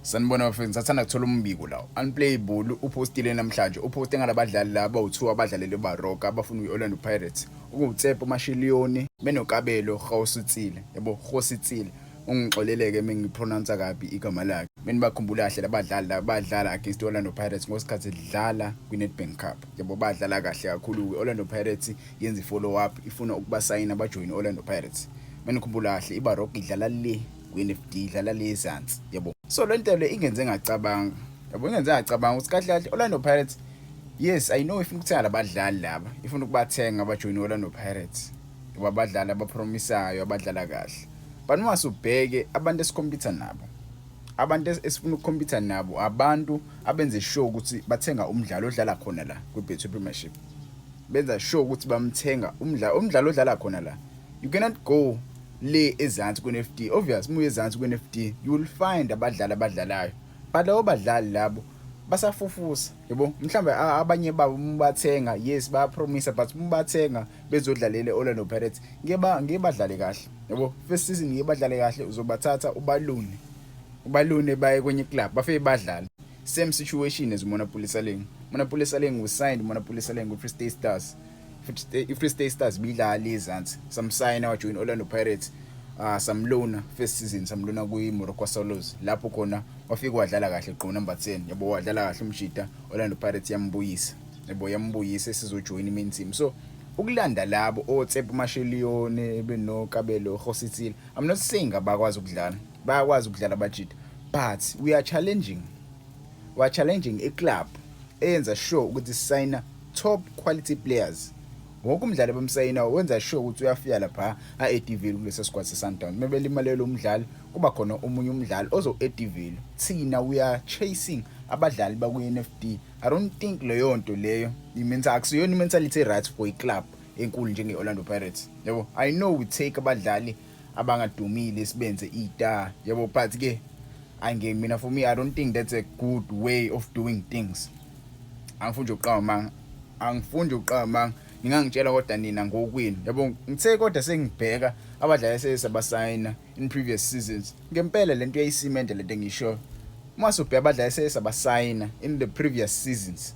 Sanibona bafethu, ngisathanda kuthola umbiko la. Unplayable upostile namhlanje. Uposte ngalabadlali laba u2 abadlalele baRoka abafuna uOrlando Pirates. UTsepo Mashiliyoni benokabelo Gausitsile. Yabo, Gausitsile. Ungixoleleke mengipronounce kabi igama lakhe. Bakhumbula kahle labadlali labadlala against Orlando Pirates ngosikhathi dlala kwiNedbank Cup. Yabo badlala kahle kakhulu. Orlando Pirates yenza ifollow up ifuna ukubasayina abajoin Orlando Pirates. Menikhumbula kahle iBaroka idlala le kwiNFD idlala lezansi yabo. So lento le ingenze ngacabanga. Yabo ingenze ngacabanga ukuthi kahle kahle Orlando Pirates, yes I know ifuna ukuthenga labadlali laba. Ifuna ukubathenga abajoin Orlando Pirates. Yabo abadlali abapromisayo abadlala kahle. But uma subheke abantu esikhompyutha nabo. Abantu esifuna ukukhompyutha nabo abantu abenze sure ukuthi bathenga umdlalo odlala khona la kwiBetway Premiership. Benza sure ukuthi bamthenga umdlalo odlala khona la. You cannot go le ezansi kwiNFD. Obvious muye ezansi kwiNFD you will find abadlali abadlalayo. But labo badlali labo basafufusa yabo. Mhlambe abanye babo umbathenga, yes bayapromise, but umbathenga bezodlalele Orlando Pirates ngeke badlale kahle yabo. First season ngeke badlale kahle, uzobathatha ubalune baye kwenye club bafike badlala. Same situation as Monopoly Saleng. Monopoly Saleng was signed Monopoly Saleng with Free State Stars. Free State Stars bidlala ezansi. Some sign join Orlando Pirates. Some loan first season, some loan kwiMorocco Swallows. Lapho khona wafika wadlala kahle gqo number 10. Yabo wadlala kahle umshita Orlando Pirates yambuyisa. Yabo yambuyisa esizojoin main team. So ukulanda labo oTsepo Mashiliyoni benokabelo Gausitsile. I'm not saying abakwazi ukudlala. Bayakwazi ukudlala budget. But we are challenging a club eyenza sure ukuthi sign top quality players. Wonke umdlali bamsayina wenza sure ukuthi uyafika lapha eDiville kulesa squad seSundowns. Mebe limalelo umdlali kuba khona omunye umdlali ozo eDiville. Thina we are chasing abadlali bakuNFD. I don't think leyo nto leyo akusiyona mentality right for iclub enkulu njenge Orlando Pirates. Yabo, I know we take abadlali abangadumile sibenze ita. Yabo, but ke mina for me I don't think that's a good way of doing things. Angifuni uqama ngingangitshela kodwa nina ngokwini. Yabo, ngithe kodwa sengibheka abadlali sesabasayina in previous seasons. Ngempela lento yayisimende lento engisho. Mase ubheka abadlali sesabasayina in the previous seasons.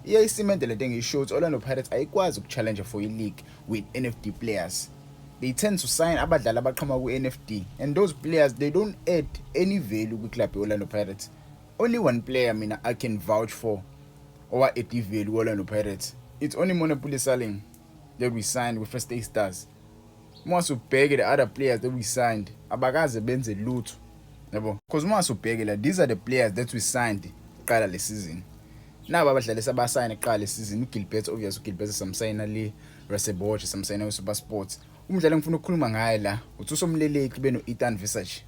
Iyayisimende lento engisho ukuthi Orlando Pirates ayikwazi ukuchallenge for i-league with NFD players. They tend to sign abadlali abaqhama ku-NFD, and those players they don't add any value kwi-club Orlando Pirates. Only one player mina I can vouch for or add value Orlando Pirates. It's only Monopoly Saleng that we signed with First State Stars. Once you beg the other players that we signed, abakaze benze lutho. Yabo, because once you beg like these are the players that we signed qala le season. Naba abadlali sabasayina qala le season. uGilbert, obvious uGilbert samsayina le Raseboch, samsayina uSuper Sports. Umdlali engifuna ukukhuluma ngaye la uThusomleleki beno Ethan Visage.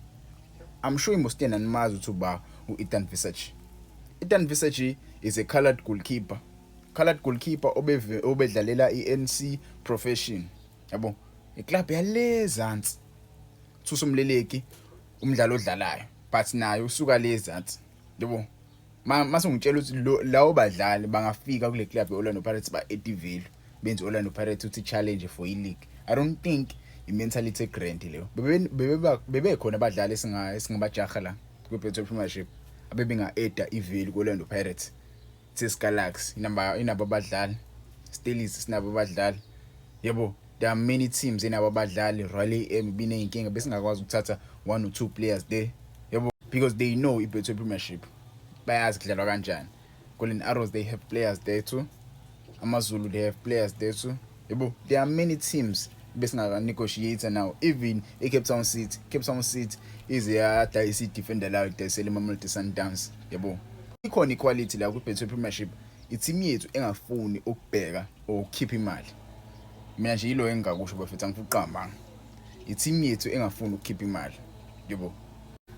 I'm sure most of you know uThuba uEthan Visage. Ethan Visage is a colored goalkeeper. Obedlalela iNC Profession. Yabo, iclub yalezansi. Thusomleleki umdlalo odlalayo, but nayo usuka lezansi. Yabo, mase ngitshela ukuthi lawo badlali bangafika kule club yeOrlando Pirates ba eDiville benze Orlando Pirates uthi challenge for i-league. I don't think i-mentality grant leyo. Bebe khona abadlali singabajaha la kwiBetway Premiership abebenga eda ivalue kuOrlando Pirates. Galaxy inabo abadlali, Steelers sinabo abadlali. Yebo, there are many teams inabo abadlali. Raleigh bineyinkinga besingakwazi ukuthatha 1 or 2 players there. Yebo, because they know iBetway Premiership bayazi kudlalwa kanjani. Golden Arrows they have players there too. AmaZulu they have players there too. Yebo, there are many teams besingaka negotiate now. Even Cape Town City is a dicey defender la udayisela iMamelodi Sundowns. Yebo, ikhona equality la kwiBetway Premiership. Iteam yethu engafuni ukubheka or keep imali. Mina nje yilo engakusho bafethu angifuqamba. Iteam yethu engafuni ukukeep imali. Yebo,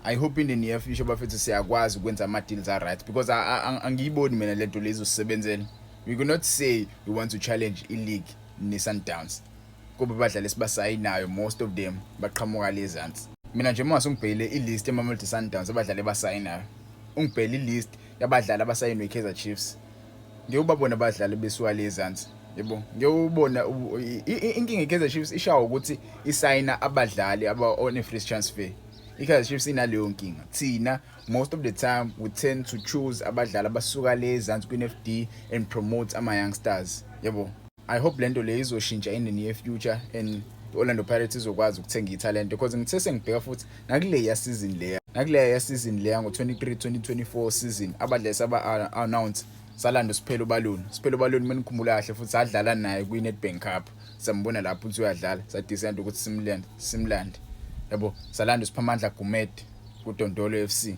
I hope in the near future bafethu siyakwazi ukwenza ama deals are right, because angiyiboni mina lento lezo sisebenzela. We cannot say we want to challenge i-league ne-Sundowns kuba badlali esibasayinayo most of them baqhamuka lezansi. Mina nje mase ngibhekile i-list eMamelodi Sundowns abadlali basayinayo, ungibhekile i-list yabadlali abasayinwe iKaizer Chiefs, ngiyobabona abadlali besuka lezansi. Yebo, ngiyobona inkinga iKaizer Chiefs ishawa ukuthi isayina abadlali aba on a free transfer. iKaizer Chiefs inaleyo nkinga. Thina most of the time we tend to choose abadlali abasuka lezansi kwi-NFD and promote ama-youngsters. Yabo. I hope lento le izoshintsha in the near future and Orlando Pirates izokwazi ukuthenga ithalente because ngithe sengibheka futhi nakuleya season leya ngo-23-2024 season abadlali saba-announce Salando Siphelele Balloon menikhumbula kahle futhi sadlala naye kwi-Nedbank Cup sambona lapho uthi uyadlala sadecide ukuthi simlande yabo Salando Siphamandla Gumede kuDondolo FC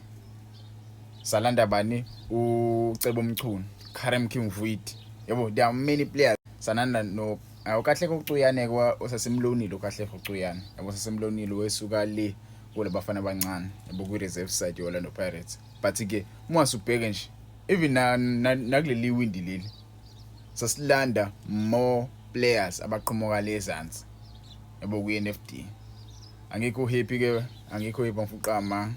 salanda bani uCebo Mchunu Karem King Vuiti yabo there are many players sananda no awukahle koCuyane osasemlonile kahle koCuyane yabo sasemlonile wesuka le kule bafana abancane yabo ku reserve side yoLorlando Pirates but ke uma usubheke nje even nakuleli windi leli sasilanda more players abaqhamuka lezansi yabo ku NFD angikho happy mfuqama